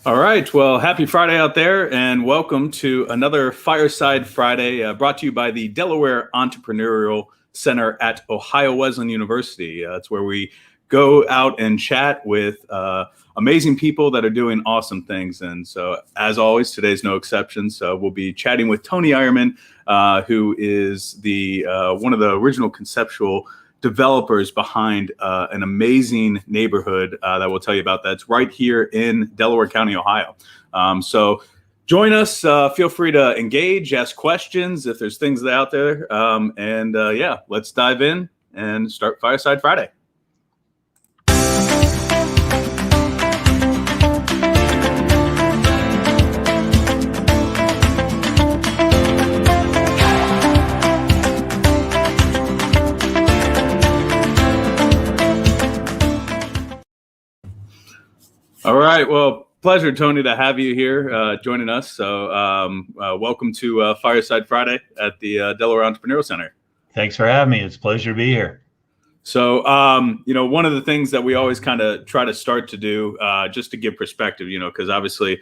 All right. Well, happy Friday out there, and welcome to another Fireside Friday brought to you by the Delaware Entrepreneurial Center at Ohio Wesleyan University. It's where we go out and chat with amazing people that are doing awesome things. And so, as always, today's no exception. So, we'll be chatting with Tony Eyerman, who is the one of the original conceptual developers behind an amazing neighborhood that we'll tell you about that's right here in Delaware County, Ohio. So join us. Feel free to engage, ask questions if there's things out there. Yeah, let's dive in and start Fireside Friday. All right. Well, pleasure, Tony, to have you here joining us. So welcome to Fireside Friday at the Delaware Entrepreneurial Center. Thanks for having me. It's a pleasure to be here. So, one of the things that we always kind of try to start to do just to give perspective, because obviously,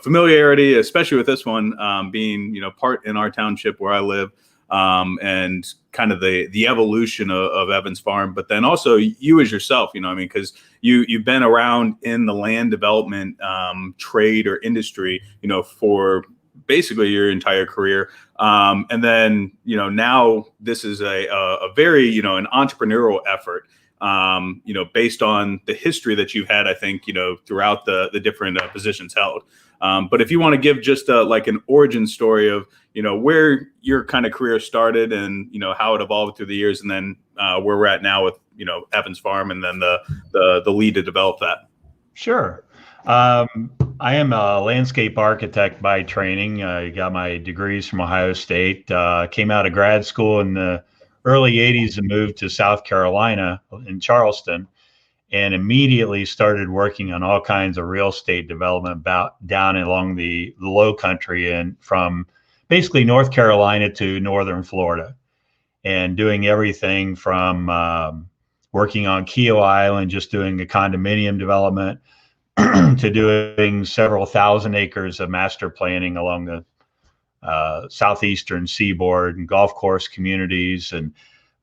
familiarity, especially with this one being, part in our township where I live, and kind of the evolution of Evans Farm, but then also you as yourself, because you've been around in the land development trade or industry, for basically your entire career. And then, now this is a very, an entrepreneurial effort, based on the history that you've had, I think, throughout the different positions held. But if you want to give just like an origin story of, where your kind of career started and, how it evolved through the years, and then where we're at now with, Evans Farm, and then the lead to develop that. Sure. I am a landscape architect by training. I got my degrees from Ohio State, came out of grad school in the early 80s and moved to South Carolina in Charleston, and immediately started working on all kinds of real estate development down along the low country and from basically North Carolina to northern Florida, and doing everything from working on Keogh Island, just doing a condominium development, to doing several thousand acres of master planning along the southeastern seaboard and golf course communities. And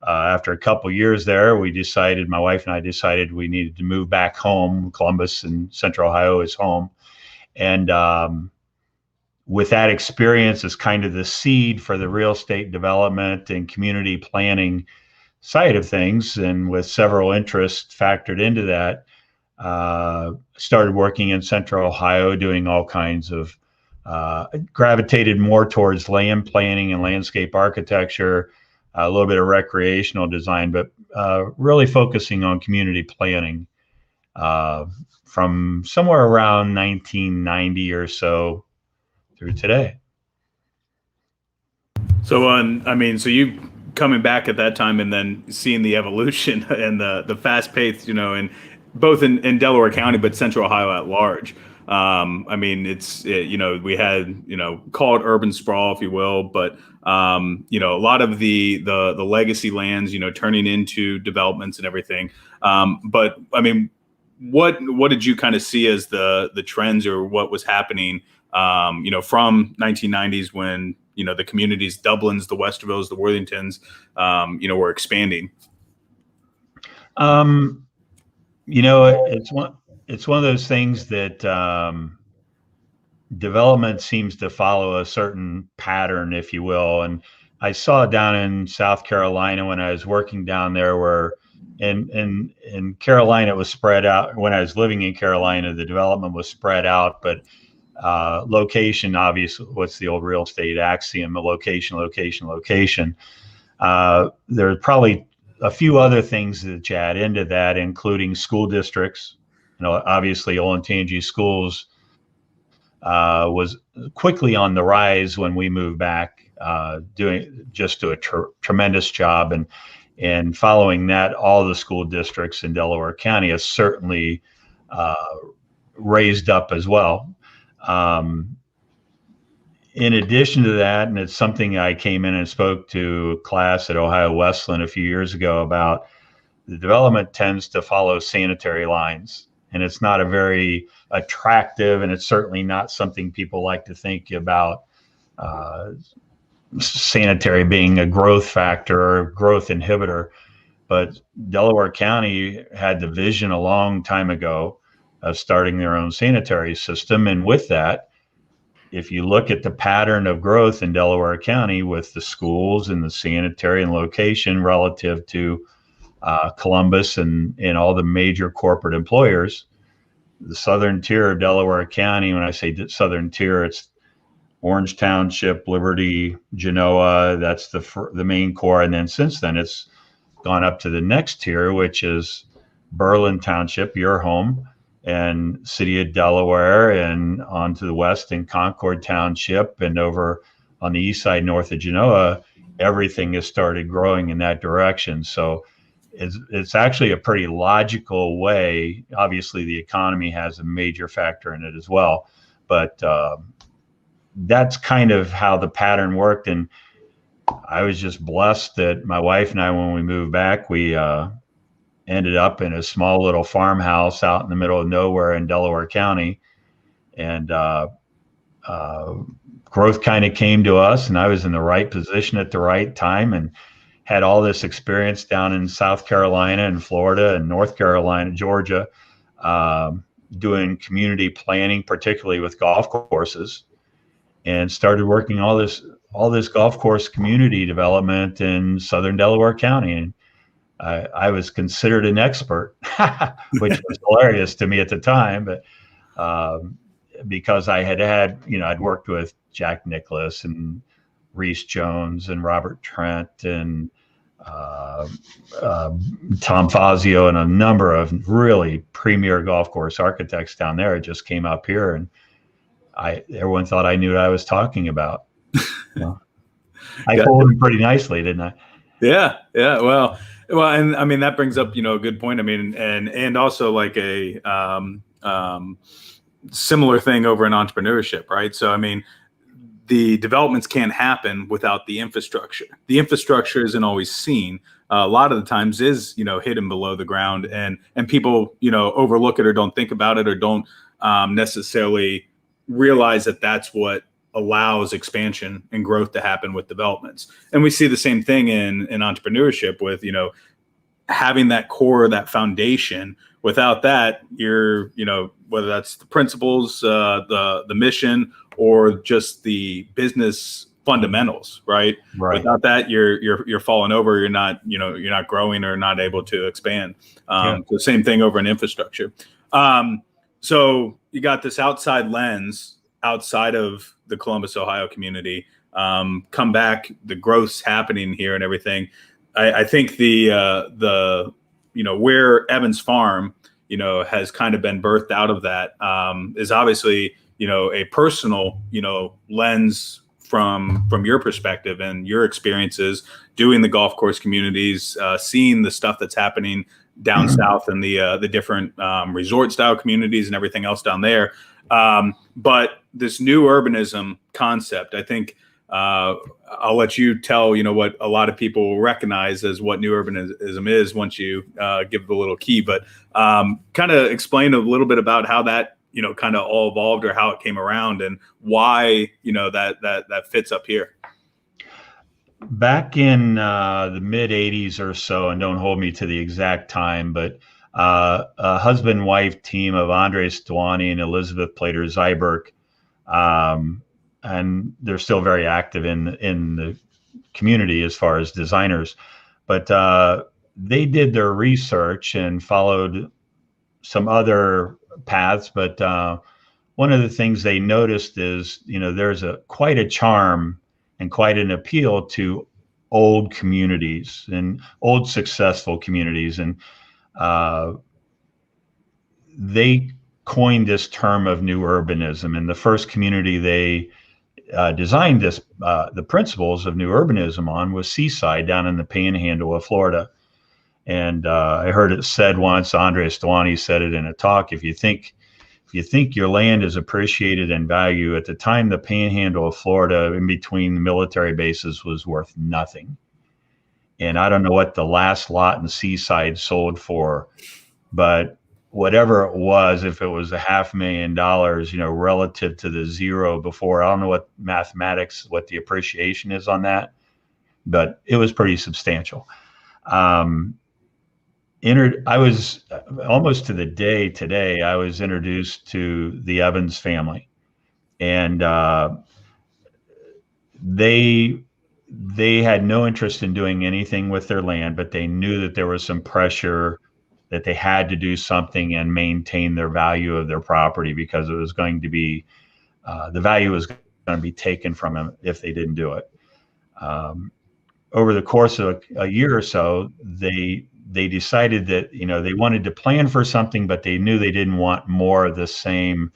after a couple of years there, my wife and I decided we needed to move back home. Columbus and Central Ohio is home. And with that experience as kind of the seed for the real estate development and community planning side of things, and with several interests factored into that, started working in Central Ohio, doing all kinds of, gravitated more towards land planning and landscape architecture, a little bit of recreational design, but really focusing on community planning from somewhere around 1990 or so through today. So, so you coming back at that time and then seeing the evolution and the fast pace, and both in Delaware County, but Central Ohio at large. We had, call it urban sprawl, if you will, but, a lot of the legacy lands, turning into developments and everything. But what did you kind of see as the trends, or what was happening, from 1990s when, the communities, Dublins, the Westervilles, the Worthingtons, were expanding? It's one of those things that development seems to follow a certain pattern, if you will. And I saw it down in South Carolina when I was working down there, where in Carolina it was spread out. When I was living in Carolina, the development was spread out, but location, obviously, what's the old real estate axiom, a location. There's probably a few other things that you add into that, including school districts. Obviously Olentangy Schools was quickly on the rise when we moved back, doing a tremendous job. And following that, all the school districts in Delaware County has certainly raised up as well. In addition to that, and it's something I came in and spoke to a class at Ohio Wesleyan a few years ago about, the development tends to follow sanitary lines. and it's not a very attractive, and it's certainly not something people like to think about sanitary being a growth factor or growth inhibitor. But Delaware County had the vision a long time ago of starting their own sanitary system. And with that, if you look at the pattern of growth in Delaware County with the schools and the sanitary and location relative to Columbus and all the major corporate employers, the southern tier of Delaware County, when I say southern tier, it's Orange Township, Liberty, Genoa, that's the main core. And then since then, it's gone up to the next tier, which is Berlin Township, your home, and City of Delaware, and on to the west in Concord Township, and over on the east side, north of Genoa, everything has started growing in that direction. So it's actually a pretty logical way. Obviously, the economy has a major factor in it as well, but that's kind of how the pattern worked. And I was just blessed that my wife and I, when we moved back, we ended up in a small little farmhouse out in the middle of nowhere in Delaware County. And growth kind of came to us, and I was in the right position at the right time and had all this experience down in South Carolina and Florida and North Carolina, Georgia, doing community planning, particularly with golf courses, and started working all this golf course community development in Southern Delaware County. And I was considered an expert, which was hilarious to me at the time, but because I had I'd worked with Jack Nicklaus and Reese Jones and Robert Trent and Tom Fazio and a number of really premier golf course architects down there. It just came up here, and everyone thought I knew what I was talking about. I told them pretty nicely, didn't I? Yeah. Well, and I mean, that brings up, a good point. I mean, and also like a similar thing over in entrepreneurship, right? So, I mean, the developments can't happen without the infrastructure. The infrastructure isn't always seen. A lot of the times is, hidden below the ground, and people, overlook it or don't think about it or don't necessarily realize that that's what allows expansion and growth to happen with developments. And we see the same thing in entrepreneurship with, having that core, that foundation. Without that, you're, whether that's the principles, the mission, or just the business fundamentals, right? Without that, you're falling over. You're not growing or not able to expand. The same thing over in infrastructure. So you got this outside lens outside of the Columbus, Ohio community, come back, the growth's happening here and everything. I think the where Evans Farm, has kind of been birthed out of that, is obviously, a personal, lens from your perspective and your experiences doing the golf course communities, seeing the stuff that's happening down south and the different resort style communities and everything else down there. But this new urbanism concept, I think, I'll let you tell, what a lot of people will recognize as what new urbanism is once you give the little key, but kind of explain a little bit about how that, kind of all evolved or how it came around and why, that fits up here. Back in the mid 80s or so, and don't hold me to the exact time, but a husband-wife team of Andre Stwani and Elizabeth Plater-Zyberk, and they're still very active in the community as far as designers. But they did their research and followed some other paths. But one of the things they noticed is, there's quite a charm and quite an appeal to old communities and old successful communities. And they coined this term of new urbanism. And the first community they designed the principles of new urbanism on was Seaside down in the Panhandle of Florida. And I heard it said once, Andre Stwani said it in a talk, if you think your land is appreciated in value, at the time the Panhandle of Florida in between the military bases was worth nothing. And I don't know what the last lot in Seaside sold for, but whatever it was, if it was $500,000, relative to the zero before, I don't know what mathematics, what the appreciation is on that, but it was pretty substantial. I was almost to the day today, I was introduced to the Evans family, and they had no interest in doing anything with their land, but they knew that there was some pressure that they had to do something and maintain their value of their property, because it was going to be the value was going to be taken from them if they didn't do it. Over the course of a year or so, they decided that they wanted to plan for something, but they knew they didn't want more of the same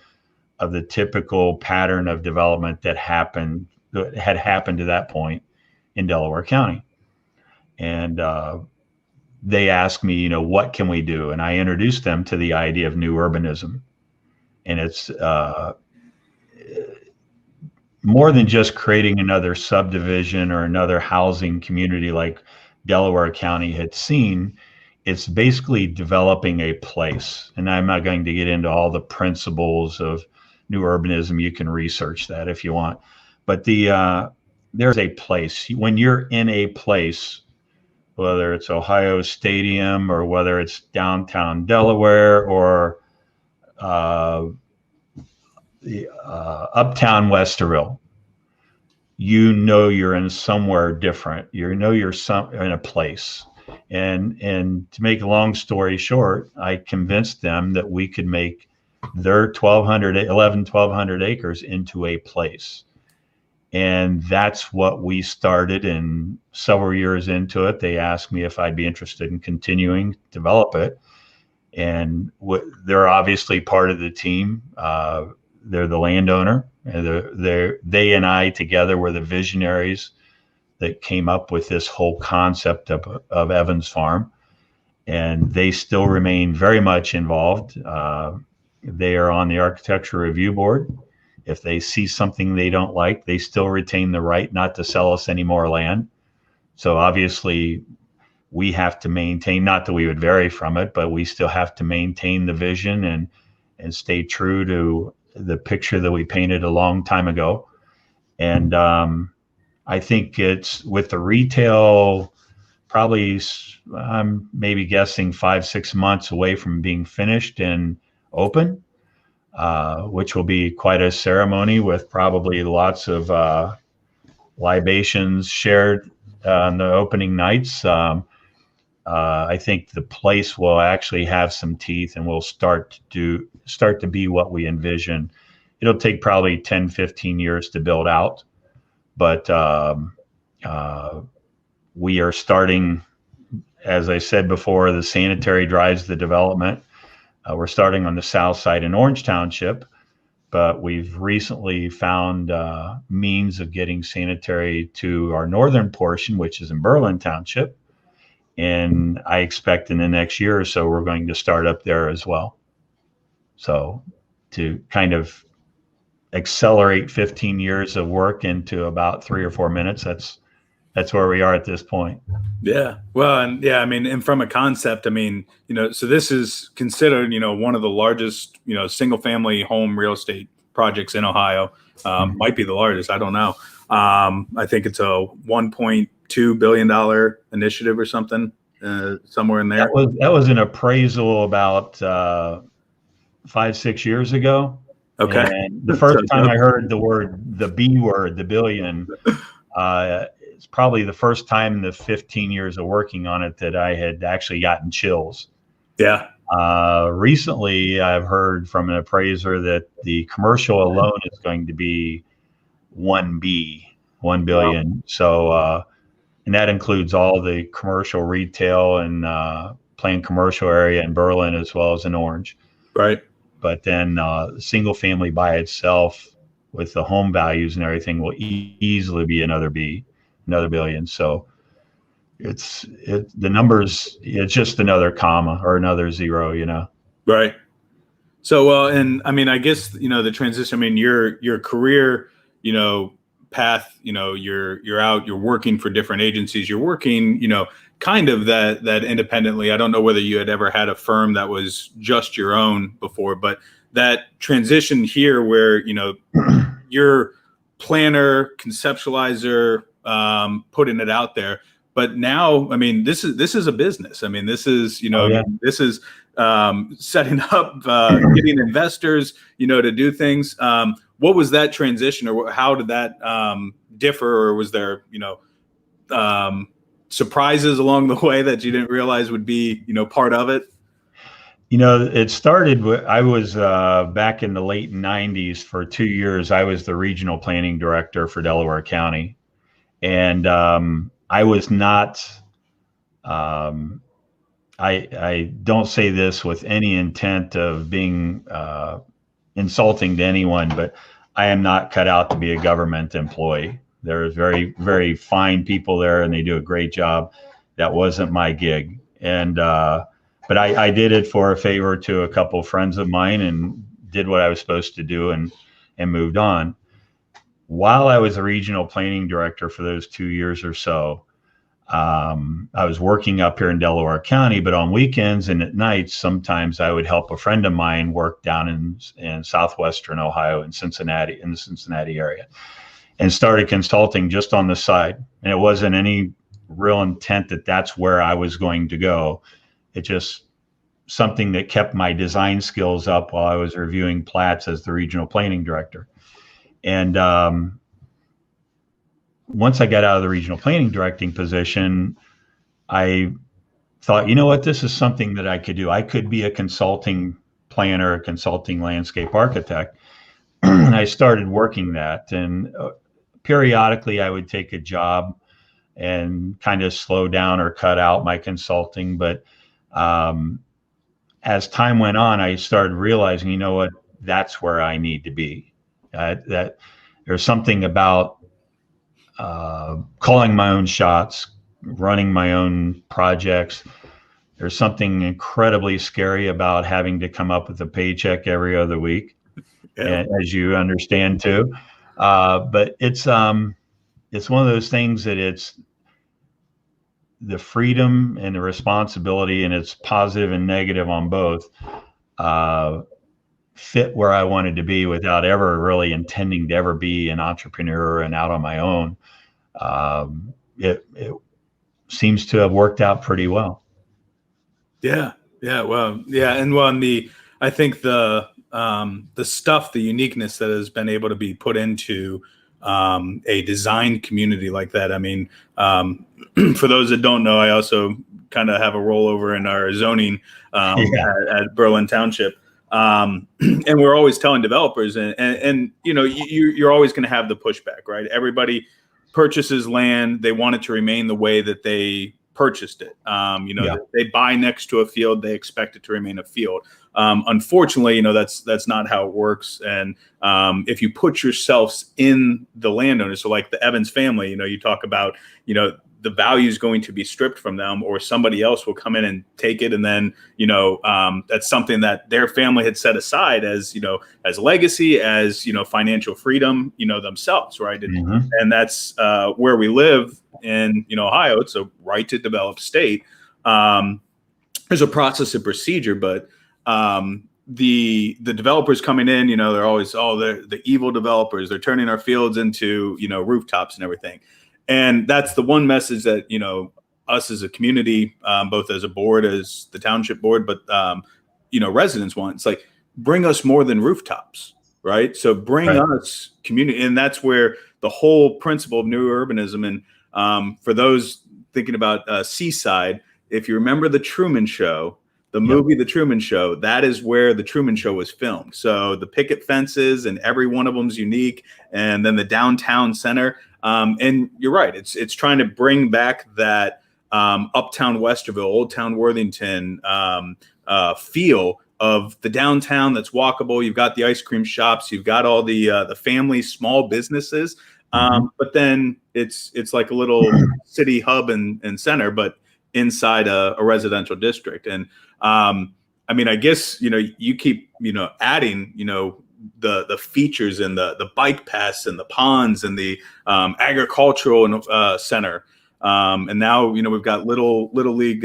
of the typical pattern of development that had happened to that point in Delaware County. And they asked me, what can we do? And I introduced them to the idea of new urbanism. And it's more than just creating another subdivision or another housing community like Delaware County had seen. It's basically developing a place. And I'm not going to get into all the principles of new urbanism. You can research that if you want. But there's a place. When you're in a place, whether it's Ohio Stadium or whether it's downtown Delaware or uptown Westerville, you're in somewhere different. You're in a place. And to make a long story short, I convinced them that we could make their 1,200 acres into a place. And that's what we started. And several years into it, they asked me if I'd be interested in continuing to develop it. And they're obviously part of the team. They're the landowner. They and I together were the visionaries that came up with this whole concept of Evans Farm. And they still remain very much involved. They are on the architecture review board. If they see something they don't like, they still retain the right not to sell us any more land. So obviously we have to maintain, not that we would vary from it, but we still have to maintain the vision and stay true to the picture that we painted a long time ago. And I think it's with the retail, probably I'm maybe guessing 5-6 months away from being finished and open. Which will be quite a ceremony with probably lots of libations shared on the opening nights. I think the place will actually have some teeth and will start to be what we envision. It'll take probably 10-15 years to build out, but we are starting, as I said before, the sanitary drives the development. We're starting on the south side in Orange Township, but we've recently found means of getting sanitary to our northern portion, which is in Berlin Township. And I expect in the next year or so, we're going to start up there as well. So to kind of accelerate 15 years of work into about 3 or 4 minutes, that's where we are at this point. Yeah. Well, and from a concept, so this is considered, one of the largest, single family home real estate projects in Ohio. Might be the largest. I don't know. I think it's a $1.2 billion initiative or something, somewhere in there. That was an appraisal about 5-6 years ago. Okay. And the first time I heard the B word, the billion, it's probably the first time in the 15 years of working on it that I had actually gotten chills. Yeah. Recently, I've heard from an appraiser that the commercial alone is going to be 1 billion. Wow. So, and that includes all the commercial retail and planned commercial area in Berlin as well as in Orange. Right. But then single family by itself with the home values and everything will easily be another billion. So the numbers, it's just another comma or another zero, Right. So, well, and I guess, the transition, your career, path, you're out, you're working for different agencies, you're working, kind of that independently. I don't know whether you had ever had a firm that was just your own before, but that transition here where, you're planner, conceptualizer, putting it out there. But now, I mean, this is a business. I mean, this is, this is setting up, getting investors, to do things. What was that transition, or how did that differ, or was there, surprises along the way that you didn't realize would be, part of it? It started with, I was back in the late 90s. For 2 years, I was the regional planning director for Delaware County. And I was not, I don't say this with any intent of being insulting to anyone, but I am not cut out to be a government employee. There's very, very fine people there, and they do a great job. That wasn't my gig. And but I did it for a favor to a couple of friends of mine, and did what I was supposed to do, and moved on. While I was a regional planning director for those 2 years or so, I was working up here in Delaware County, but on weekends and at nights, sometimes I would help a friend of mine work down in southwestern Ohio, in the Cincinnati area, and started consulting just on the side. And it wasn't any real intent that that's where I was going to go. It just something that kept my design skills up while I was reviewing plats as the regional planning director. And once I got out of the regional planning directing position, I thought, you know what, this is something that I could do. I could be a consulting planner, a consulting landscape architect. And I started working that. And periodically I would take a job and kind of slow down or cut out my consulting. But as time went on, I started realizing, you know what, that's where I need to be. That there's something about calling my own shots, running my own projects. There's something incredibly scary about having to come up with a paycheck every other week, as you understand too. But it's one of those things that it's the freedom and the responsibility, and it's positive and negative on both, fit where I wanted to be without ever really intending to ever be an entrepreneur and out on my own. It seems to have worked out pretty well. Yeah. Well, yeah. And I think the stuff, the uniqueness that has been able to be put into a design community like that. I mean, for those that don't know, I also kind of have a rollover in our zoning at Berlin Township. And we're always telling developers, and you're always going to have the pushback, right? Everybody purchases land. They want it to remain the way that they purchased it. They buy next to a field. They expect it to remain a field. Unfortunately, that's not how it works. And if you put yourselves in the landowner, so like the Evans family, you talk about, the value is going to be stripped from them, or somebody else will come in and take it. And then, that's something that their family had set aside as, as legacy, as, financial freedom, themselves. Right. And that's where we live in, Ohio. It's a right to develop state. There's a process and procedure, but the developers coming in, they're always, they're the evil developers. They're turning our fields into, rooftops and everything. And that's the one message that, us as a community, both as a board, as the township board, but, residents want. It's like, bring us more than rooftops, right? So bring us community. And that's where the whole principle of new urbanism. And for those thinking about Seaside, if you remember the Truman Show, the movie, The Truman Show, that is where The Truman Show was filmed. So the picket fences, and every one of them is unique. And then the downtown center. And you're right. It's trying to bring back that uptown Westerville, Old Town Worthington feel of the downtown that's walkable. You've got the ice cream shops. You've got all the family small businesses. But then it's like a little city hub and center, but inside a residential district. And I guess, you keep, adding, the features and the bike paths and the ponds and the agricultural center. And now, we've got little league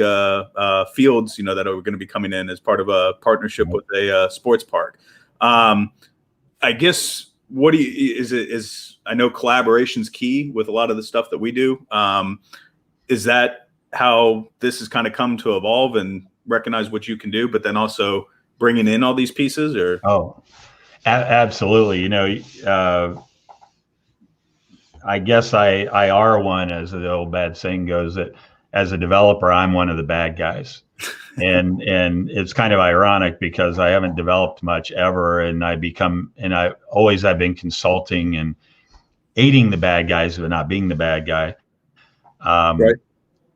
fields, that are going to be coming in as part of a partnership with a sports park. I guess, what do you, I know collaboration's key with a lot of the stuff that we do. Is that how this has kind of come to evolve and recognize what you can do, but then also bringing in all these pieces? Or absolutely. I guess I are one, as the old bad saying goes, that as a developer, I'm one of the bad guys. and it's kind of ironic because I haven't developed much ever, and I've been consulting and aiding the bad guys, but not being the bad guy. Right.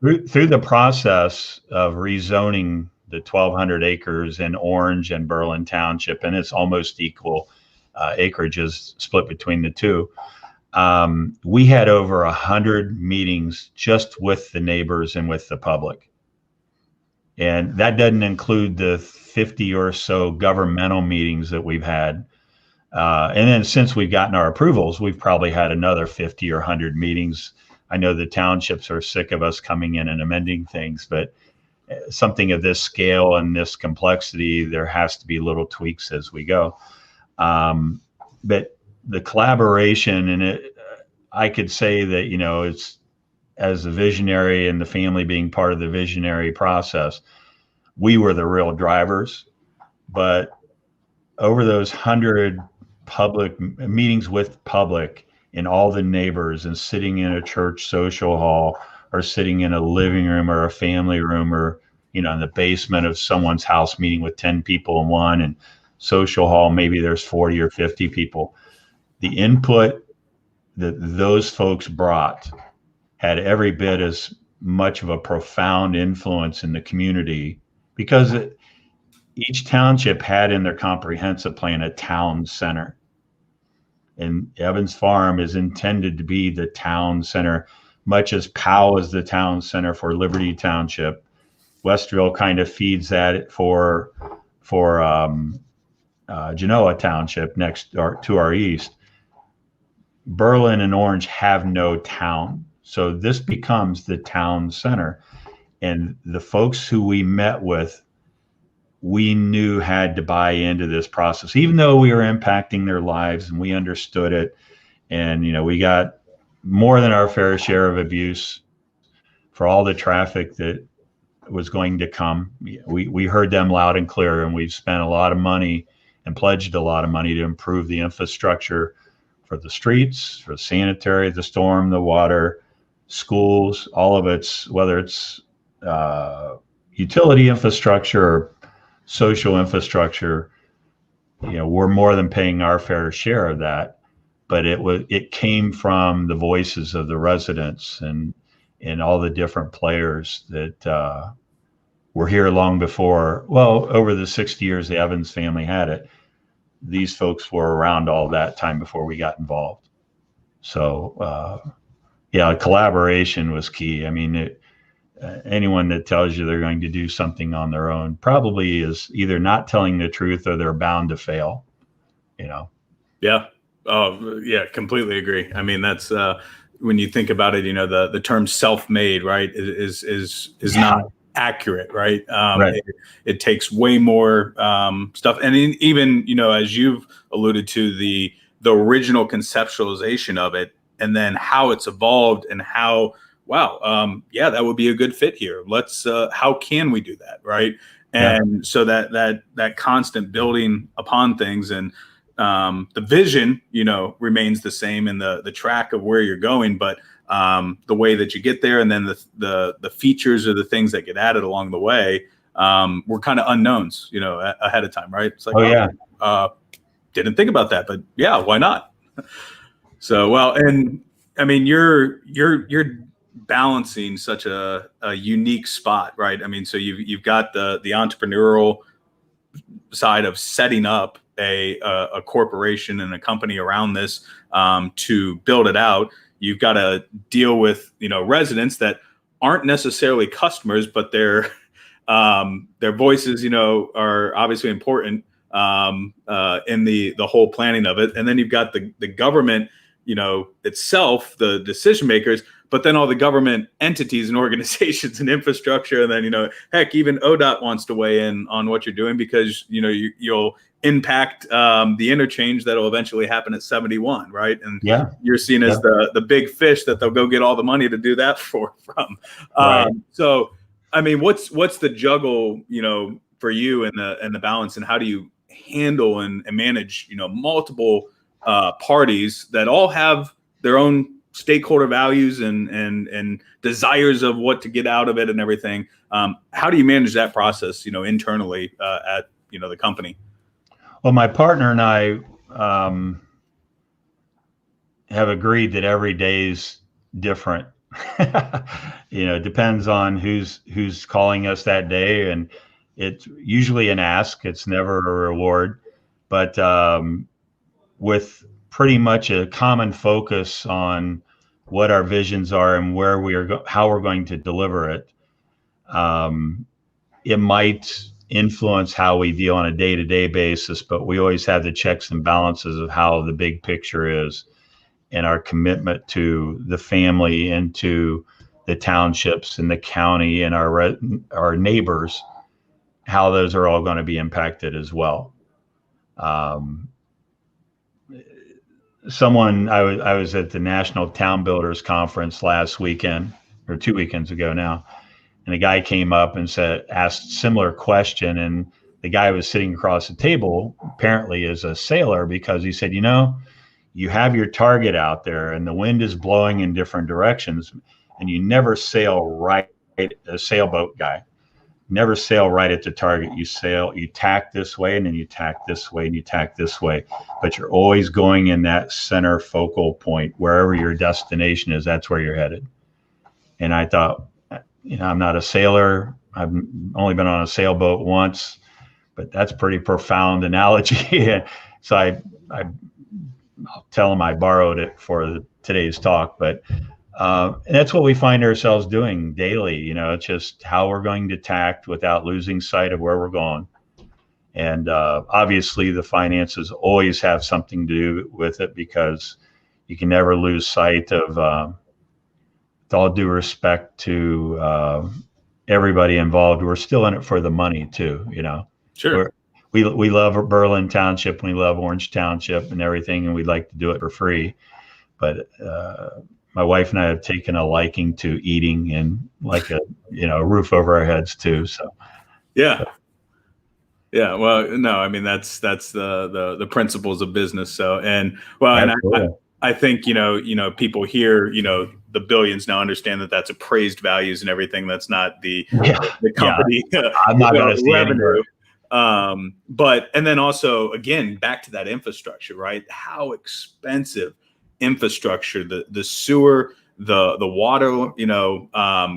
Through the process of rezoning the 1,200 acres in Orange and Berlin Township, and it's almost equal acreages split between the two. We had over 100 meetings just with the neighbors and with the public. And that doesn't include the 50 or so governmental meetings that we've had. And then since we've gotten our approvals, we've probably had another 50 or 100 meetings. I know the townships are sick of us coming in and amending things, but something of this scale and this complexity, there has to be little tweaks as we go. But the collaboration, and I could say that, it's, as a visionary and the family being part of the visionary process, we were the real drivers. But over those 100 public meetings with public and all the neighbors, and sitting in a church social hall, or sitting in a living room or a family room, or, in the basement of someone's house, meeting with 10 people in one, and social hall, maybe there's 40 or 50 people. The input that those folks brought had every bit as much of a profound influence in the community, because each township had in their comprehensive plan a town center. And Evans Farm is intended to be the town center, much as Powell is the town center for Liberty Township. Westville kind of feeds that for Genoa Township to our east. Berlin and Orange have no town. So this becomes the town center. And the folks who we met with, we knew had to buy into this process, even though we were impacting their lives, and we understood it. And, we got more than our fair share of abuse for all the traffic that was going to come. We heard them loud and clear, and we've spent a lot of money and pledged a lot of money to improve the infrastructure for the streets, for the sanitary, the storm, the water, schools, all of it's, whether it's utility infrastructure or social infrastructure. We're more than paying our fair share of that, but it came from the voices of the residents and all the different players that were here long before. Well, over the 60 years the Evans family had it, these folks were around all that time before we got involved. So collaboration was key. I mean, anyone that tells you they're going to do something on their own probably is either not telling the truth, or they're bound to fail. Yeah. Oh, yeah. Completely agree. I mean, that's when you think about it. The term self-made, right, is not accurate, right? Right. It takes way more stuff, and even as you've alluded to, the original conceptualization of it, and then how it's evolved, and how that would be a good fit here. Let's how can we do that, right? And so that constant building upon things, and the vision remains the same, in the track of where you're going, but the way that you get there, and then the features or the things that get added along the way were kind of unknowns ahead of time, right? It's like, didn't think about that, but yeah, why not? So, well, and I mean, you're balancing such a unique spot, right? I mean, so you've got the entrepreneurial side of setting up a corporation and a company around this to build it out. You've got to deal with residents that aren't necessarily customers, but their voices are obviously important in the whole planning of it. And then you've got the government itself, the decision makers, but then all the government entities and organizations and infrastructure, and then, heck, even ODOT wants to weigh in on what you're doing because, you'll impact the interchange that'll eventually happen at 71, right? And you're seen as the big fish that they'll go get all the money to do that from. Right. So, I mean, what's the juggle, for you and the balance, and how do you handle and manage, multiple parties that all have their own stakeholder values and desires of what to get out of it and everything. How do you manage that process, internally at, the company? Well, my partner and I have agreed that every day's different. It depends on who's calling us that day, and it's usually an ask. It's never a reward, but with pretty much a common focus on what our visions are and where how we're going to deliver it. It might influence how we deal on a day-to-day basis, but we always have the checks and balances of how the big picture is and our commitment to the family and to the townships and the county and our neighbors, how those are all going to be impacted as well. I was at the National Town Builders Conference last weekend, or 2 weekends ago now, and a guy came up and asked a similar question, and the guy was sitting across the table apparently is a sailor, because he said, you have your target out there and the wind is blowing in different directions, and you never sail right, a sailboat guy. Never sail right at the target. You tack this way, and then you tack this way, and you tack this way. But you're always going in that center focal point. Wherever your destination is, that's where you're headed. And I thought, I'm not a sailor. I've only been on a sailboat once, but that's a pretty profound analogy. So I'll tell him I borrowed it for today's talk, but and that's what we find ourselves doing daily. It's just how we're going to tact without losing sight of where we're going. And obviously the finances always have something to do with it, because you can never lose sight of, with all due respect to everybody involved, we're still in it for the money too, Sure. We love Berlin Township, we love Orange Township and everything, and we'd like to do it for free. But my wife and I have taken a liking to eating and like a roof over our heads too. So yeah. Well, no, I mean that's the principles of business. So and I think people hear the billions now understand that that's appraised values and everything. That's not the company. I'm not going to see revenue. But and then also again back to that infrastructure, right? How expensive infrastructure, the sewer, the water,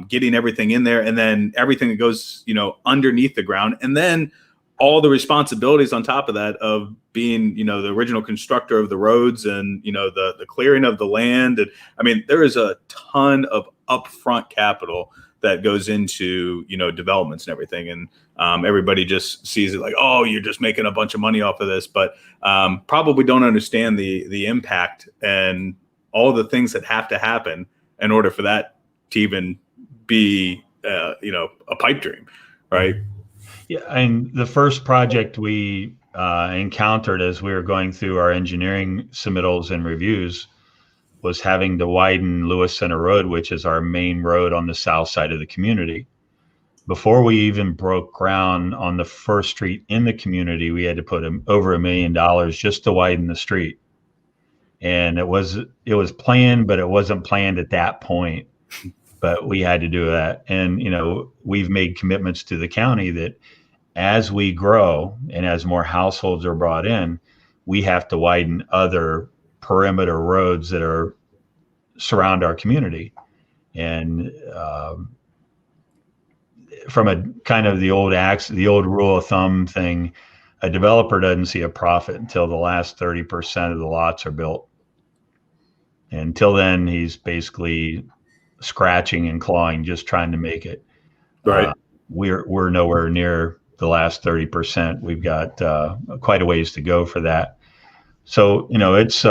getting everything in there, and then everything that goes, underneath the ground, and then all the responsibilities on top of that of being, the original constructor of the roads and, the clearing of the land. And I mean, there is a ton of upfront capital that goes into, developments and everything. And everybody just sees it like, oh, you're just making a bunch of money off of this, but probably don't understand the impact and all the things that have to happen in order for that to even be, a pipe dream, right? Yeah, and the first project we encountered as we were going through our engineering submittals and reviews was having to widen Lewis Center Road, which is our main road on the south side of the community. Before we even broke ground on the first street in the community, we had to put over $1 million just to widen the street. And it was planned, but it wasn't planned at that point. But we had to do that. And, we've made commitments to the county that as we grow and as more households are brought in, we have to widen other perimeter roads that surround our community. And from a kind of the old rule of thumb thing, a developer doesn't see a profit until the last 30% of the lots are built. And until then, he's basically scratching and clawing, just trying to make it. Right. We're nowhere near the last 30%. We've got quite a ways to go for that. So, it's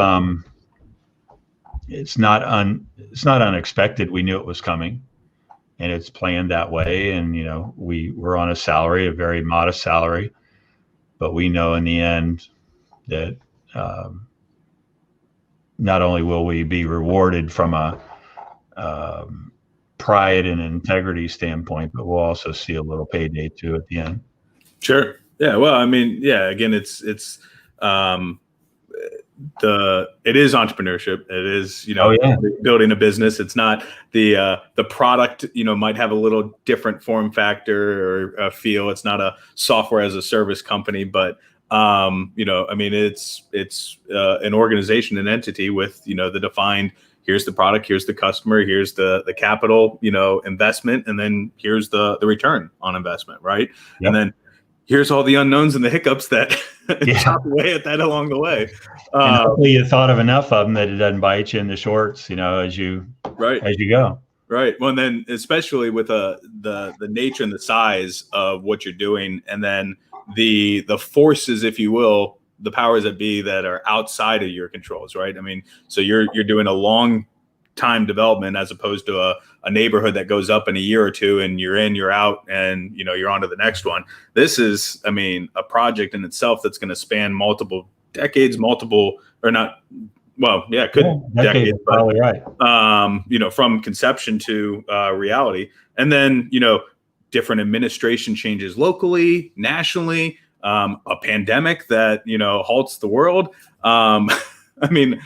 it's not unexpected. We knew it was coming, and it's planned that way. And we're on a salary, a very modest salary, but we know in the end that not only will we be rewarded from a pride and integrity standpoint, but we'll also see a little payday too at the end. Sure. Yeah. Well, I mean, yeah. Again, it is entrepreneurship. It is, building a business. It's not the product, might have a little different form factor or feel. It's not a software as a service company, but I mean, it's an organization, an entity with, the defined, here's the product, here's the customer, here's the capital, investment, and then here's the return on investment, right? Yep. And then here's all the unknowns and the hiccups that chop away at that along the way. And hopefully you thought of enough of them that it doesn't bite you in the shorts, as you go. Right. Well, and then especially with the nature and the size of what you're doing, and then the forces, if you will, the powers that be that are outside of your controls, right? I mean, so you're doing a long time development as opposed to a neighborhood that goes up in a year or two and you're in, you're out, and you're on to the next one. This is, I mean, a project in itself that's going to span multiple decades, decades, probably right. From conception to reality, and then different administration changes locally, nationally, a pandemic that halts the world. I mean,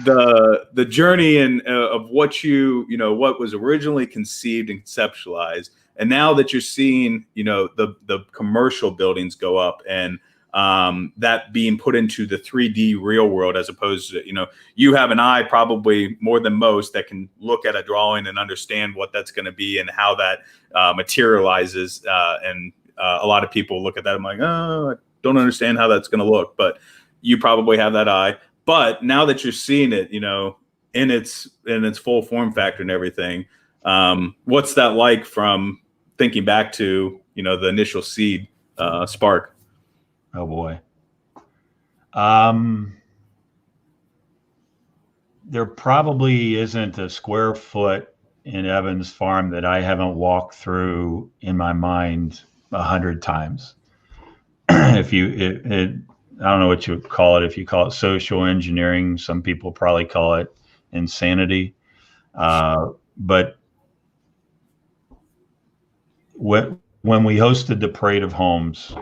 the journey and of what what was originally conceived and conceptualized, and now that you're seeing the commercial buildings go up and that being put into the 3D real world, as opposed to you have an eye probably more than most that can look at a drawing and understand what that's going to be and how that materializes. And a lot of people look at that. I'm like, oh, I don't understand how that's going to look, but you probably have that eye. But now that you're seeing it, in its full form factor and everything, what's that like from thinking back to the initial seed spark? Oh boy. There probably isn't a square foot in Evans Farm that I haven't walked through in my mind 100 times. I don't know what you would call it. If you call it social engineering, some people probably call it insanity. But when we hosted the Parade of Homes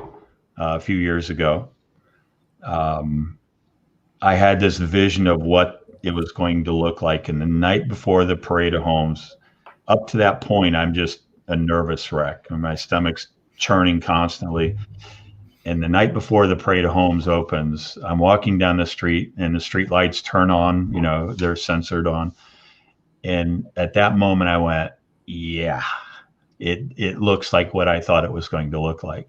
a few years ago, I had this vision of what it was going to look like. And the night before the Parade of Homes, up to that point, I'm just a nervous wreck. My stomach's churning constantly. And the night before the Parade of Homes opens, I'm walking down the street and the street lights turn on, they're censored on. And at that moment I went, yeah, it looks like what I thought it was going to look like.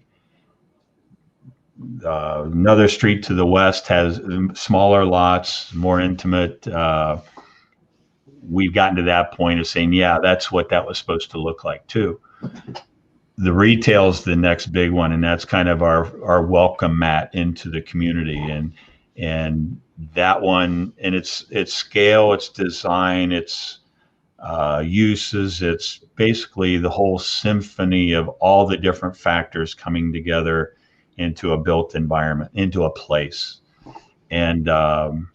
Another street to the west has smaller lots, more intimate. We've gotten to that point of saying, yeah, that's what that was supposed to look like too. The retail's the next big one, and that's kind of our welcome mat into the community. And that one, and its scale, its design, its uses, it's basically the whole symphony of all the different factors coming together into a built environment, into a place. And I'm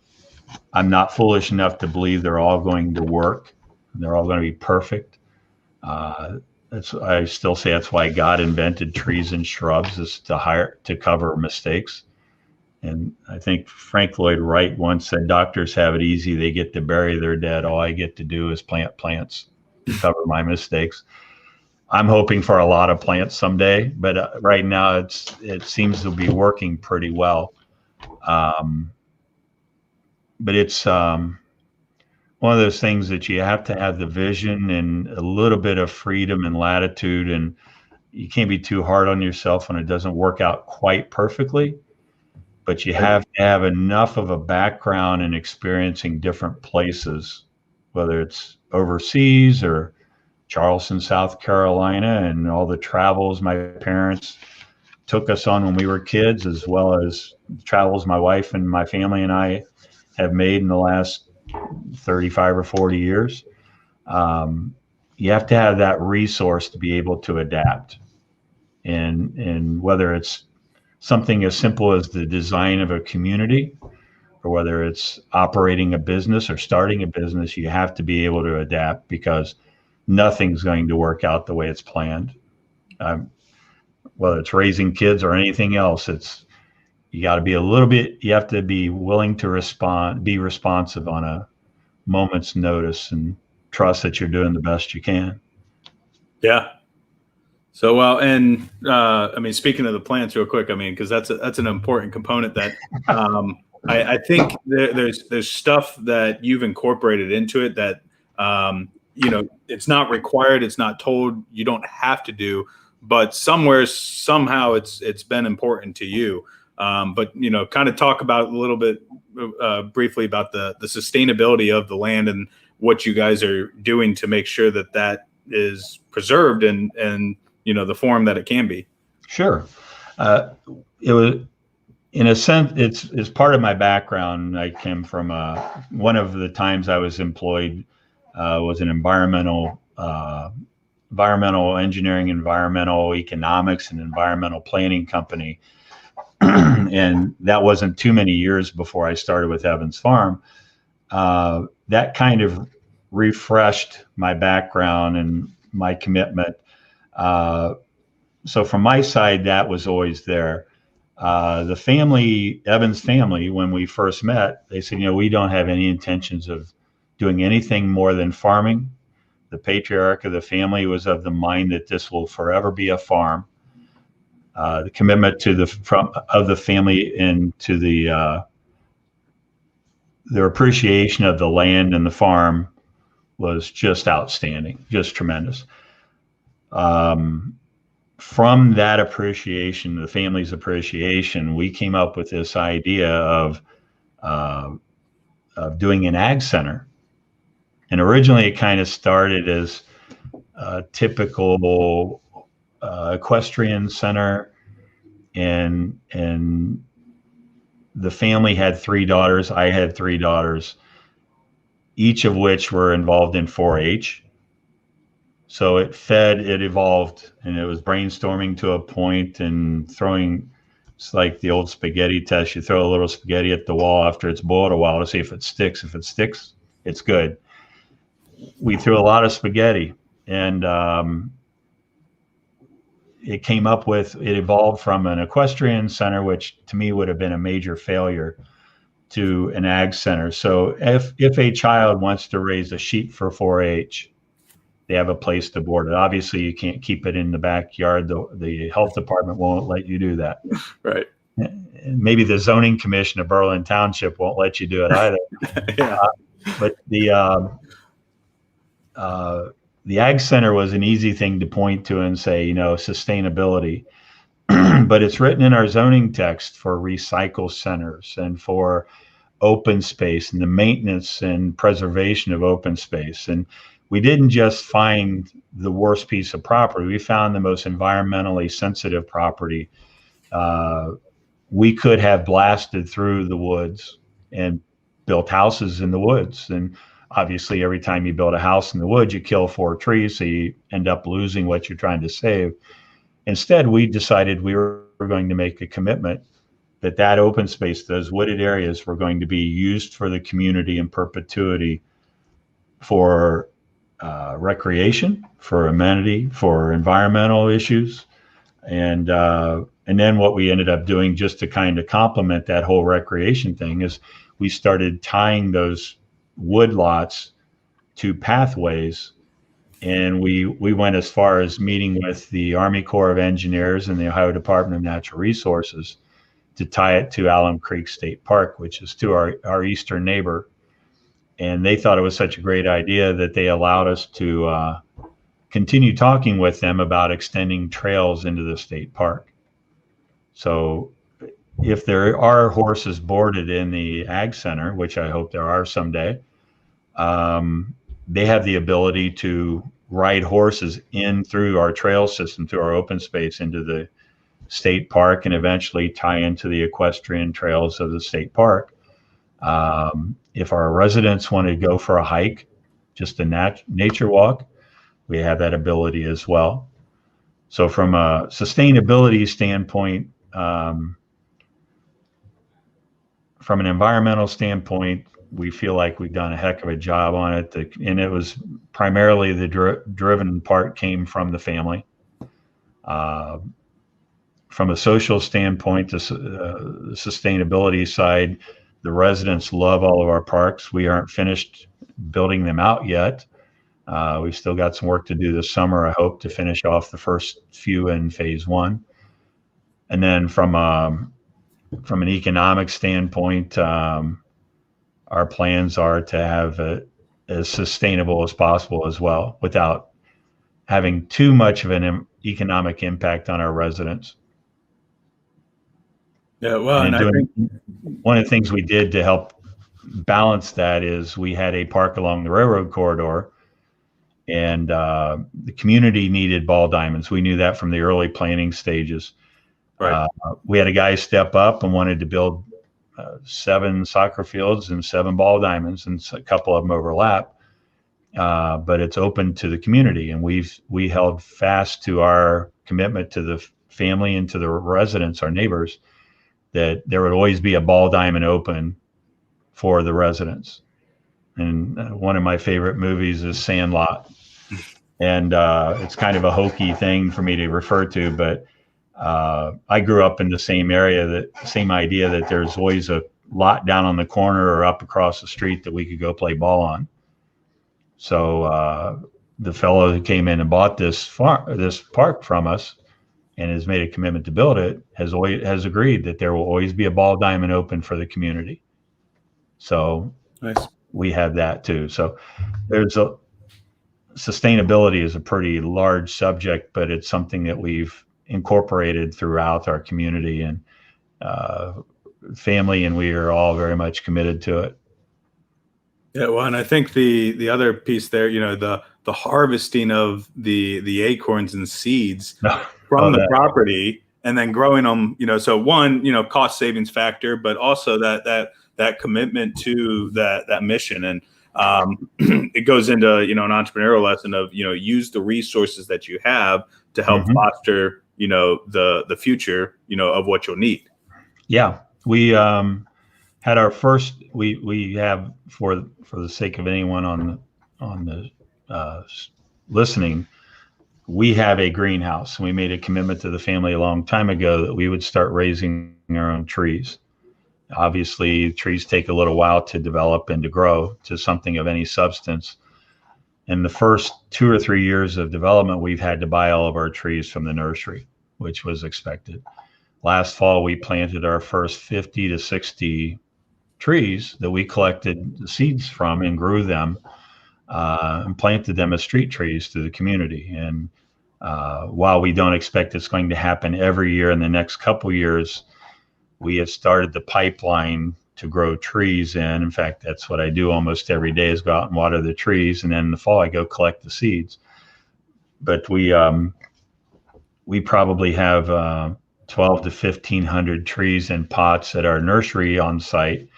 not foolish enough to believe they're all going to work. They're all going to be perfect. I still say that's why God invented trees and shrubs, is to cover mistakes. And I think Frank Lloyd Wright once said, doctors have it easy. They get to bury their dead. All I get to do is plant plants to cover my mistakes. I'm hoping for a lot of plants someday, but right now it seems to be working pretty well. But it's one of those things that you have to have the vision and a little bit of freedom and latitude, and you can't be too hard on yourself when it doesn't work out quite perfectly, but you have to have enough of a background in experiencing different places, whether it's overseas or Charleston, South Carolina, and all the travels my parents took us on when we were kids, as well as travels my wife and my family and I have made in the last 35 or 40 years. You have to have that resource to be able to adapt. And whether it's something as simple as the design of a community, or whether it's operating a business or starting a business, you have to be able to adapt, because nothing's going to work out the way it's planned. Whether it's raising kids or anything else, you have to be willing to be responsive on a moment's notice, and trust that you're doing the best you can. Yeah. So, well, and I mean, speaking of the plants real quick, I mean, because that's an important component that I think there's stuff that you've incorporated into it that, it's not required. It's not told. You don't have to do, but somehow it's been important to you. But, kind of talk about a little bit briefly about the sustainability of the land and what you guys are doing to make sure that is preserved and the form that it can be. Sure. It was, in a sense, it's part of my background. I came from one of the times I was employed was an environmental engineering, environmental economics, and environmental planning company. And that wasn't too many years before I started with Evans Farm. That kind of refreshed my background and my commitment. So from my side, that was always there. The family, Evans family, when we first met, they said, we don't have any intentions of doing anything more than farming. The patriarch of the family was of the mind that this will forever be a farm. The commitment of the family and to their appreciation of the land and the farm was just outstanding, just tremendous. From that appreciation, the family's appreciation, we came up with this idea of doing an ag center. And originally, it kind of started as a typical equestrian center, and the family had 3 daughters. I had 3 daughters, each of which were involved in 4-H. So it evolved, and it was brainstorming to a point and throwing. It's like the old spaghetti test. You throw a little spaghetti at the wall after it's boiled a while to see if it sticks. If it sticks, it's good. We threw a lot of spaghetti, and it evolved from an equestrian center, which to me would have been a major failure, to an ag center. So if a child wants to raise a sheep for 4-H, they have a place to board it. Obviously, you can't keep it in the backyard. The health department won't let you do that. Right. Maybe the zoning commission of Berlin Township won't let you do it either. Yeah. But the ag center was an easy thing to point to and say, sustainability. But it's written in our zoning text for recycle centers and for open space and the maintenance and preservation of open space. And we didn't just find the worst piece of property. We found the most environmentally sensitive property. We could have blasted through the woods and built houses in the woods. And obviously, every time you build a house in the woods, you kill 4 trees, so you end up losing what you're trying to save. Instead, we decided we were going to make a commitment that open space, those wooded areas, were going to be used for the community in perpetuity, for recreation, for amenity, for environmental issues. And then what we ended up doing, just to kind of complement that whole recreation thing, is we started tying those wood lots to pathways. And we went as far as meeting with the Army Corps of Engineers and the Ohio Department of Natural Resources to tie it to Alum Creek State Park, which is to our eastern neighbor. And they thought it was such a great idea that they allowed us to continue talking with them about extending trails into the state park. So if there are horses boarded in the ag center, which I hope there are someday, they have the ability to ride horses in through our trail system, through our open space, into the state park, and eventually tie into the equestrian trails of the state park. if our residents want to go for a hike, just a nature walk, we have that ability as well. So from a sustainability standpoint, from an environmental standpoint, we feel like we've done a heck of a job on it. And it was primarily the driven part came from the family. From a social standpoint, the sustainability side, the residents love all of our parks. We aren't finished building them out yet. We've still got some work to do this summer, I hope, to finish off the first few in phase one. And then from an economic standpoint, our plans are to have it as sustainable as possible as well, without having too much of an economic impact on our residents. Yeah, well, and I think one of the things we did to help balance that is we had a park along the railroad corridor, and the community needed ball diamonds. We knew that from the early planning stages. Right. We had a guy step up and wanted to build 7 soccer fields and 7 ball diamonds, and a couple of them overlap. But it's open to the community, and we held fast to our commitment to the family and to the residents, our neighbors, that there would always be a ball diamond open for the residents. And one of my favorite movies is Sandlot, and it's kind of a hokey thing for me to refer to, but I grew up in the same area, that same idea that there's always a lot down on the corner or up across the street that we could go play ball on. So the fellow who came in and bought this park from us and has made a commitment to build it has agreed that there will always be a ball diamond open for the community. So nice. We have that too. So sustainability is a pretty large subject, but it's something that we've incorporated throughout our community, and family and we are all very much committed to it. Yeah, well, and I think the other piece there, the harvesting of the acorns and seeds from the property, and then growing them, so one, cost savings factor, but also that commitment to that mission. And it goes into, an entrepreneurial lesson of, use the resources that you have to help foster, the future, of what you'll need. Yeah. We had our first, we have, for the sake of anyone on the listening, we have a greenhouse. We made a commitment to the family a long time ago that we would start raising our own trees. Obviously, trees take a little while to develop and to grow to something of any substance. In the first 2 or 3 years of development, we've had to buy all of our trees from the nursery, which was expected. Last fall, we planted our first 50 to 60 trees that we collected the seeds from and grew them and planted them as street trees to the community. And while we don't expect it's going to happen every year in the next couple years, we have started the pipeline to grow trees in fact, that's what I do almost every day, is go out and water the trees. And then in the fall, I go collect the seeds. But we probably have 12 to 1,500 trees in pots at our nursery on site.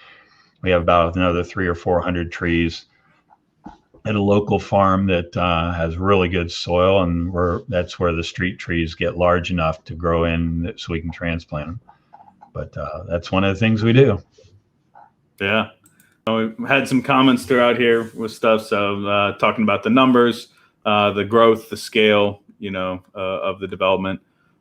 We have about another 300 or 400 trees at a local farm that has really good soil, and that's where the street trees get large enough to grow in so we can transplant them. But that's one of the things we do. Yeah. We've had some comments throughout here with stuff. So talking about the numbers, the growth, the scale, of the development.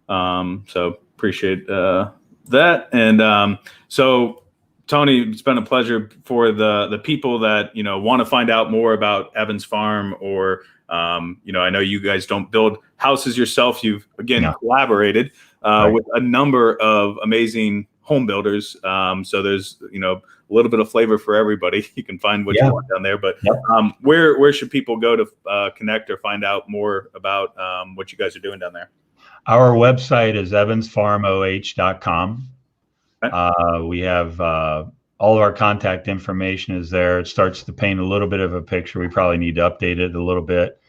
So appreciate that. And so, Tony, it's been a pleasure. For the people that, want to find out more about Evans Farm, or, I know you guys don't build houses yourself. You've, again, collaborated with a number of amazing home builders. So there's, a little bit of flavor for everybody. You can find what you want down there. But where should people go to connect or find out more about what you guys are doing down there? Our website is evansfarmoh.com. We have all of our contact information is there. It starts to paint a little bit of a picture. We probably need to update it a little bit.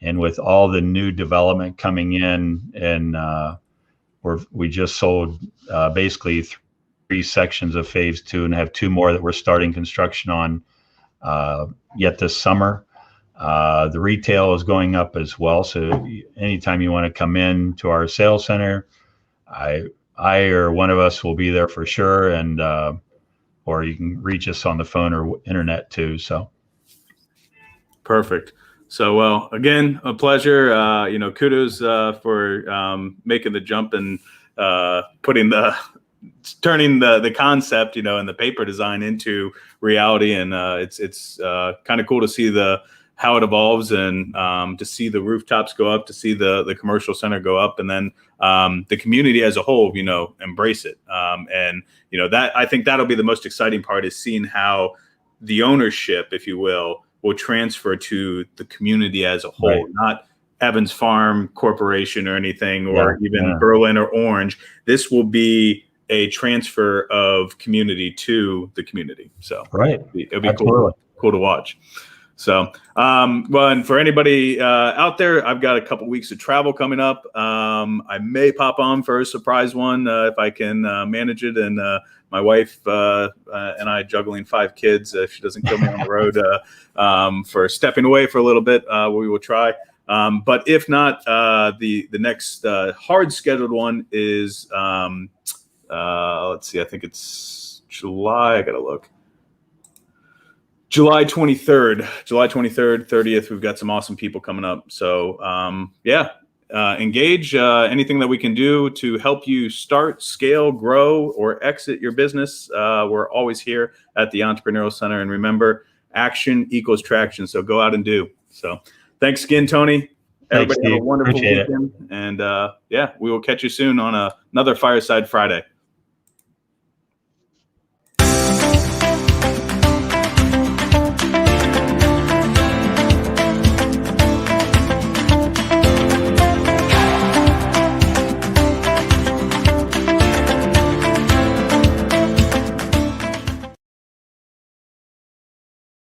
And with all the new development coming in, and we just sold basically 3 sections of phase 2 and have 2 more that we're starting construction on yet this summer. The retail is going up as well. So anytime you want to come in to our sales center, I or one of us will be there for sure. And, or you can reach us on the phone or internet too. So. Perfect. So, well, again, a pleasure. Kudos for making the jump and turning the concept, and the paper design into reality. And it's kind of cool to see how it evolves, and to see the rooftops go up, to see the commercial center go up, and then the community as a whole, embrace it. That, I think that'll be the most exciting part, is seeing how the ownership, if you will transfer to the community as a whole, right. Not Evans Farm Corporation or anything, or even Berlin or Orange. This will be a transfer of community to the community. So right, it'll be cool to watch. So, well, and for anybody out there, I've got a couple weeks of travel coming up. I may pop on for a surprise one if I can manage it. And my wife and I, juggling 5 kids, if she doesn't kill me on the road for stepping away for a little bit, we will try. But if not, the next hard scheduled one is, let's see, I think it's July. I got to look. July 23rd, 30th. We've got some awesome people coming up. So, engage. Anything that we can do to help you start, scale, grow, or exit your business. We're always here at the Entrepreneurial Center. And remember, action equals traction. So go out and do. So thanks again, Tony. Everybody have a wonderful weekend. And we will catch you soon on another Fireside Friday.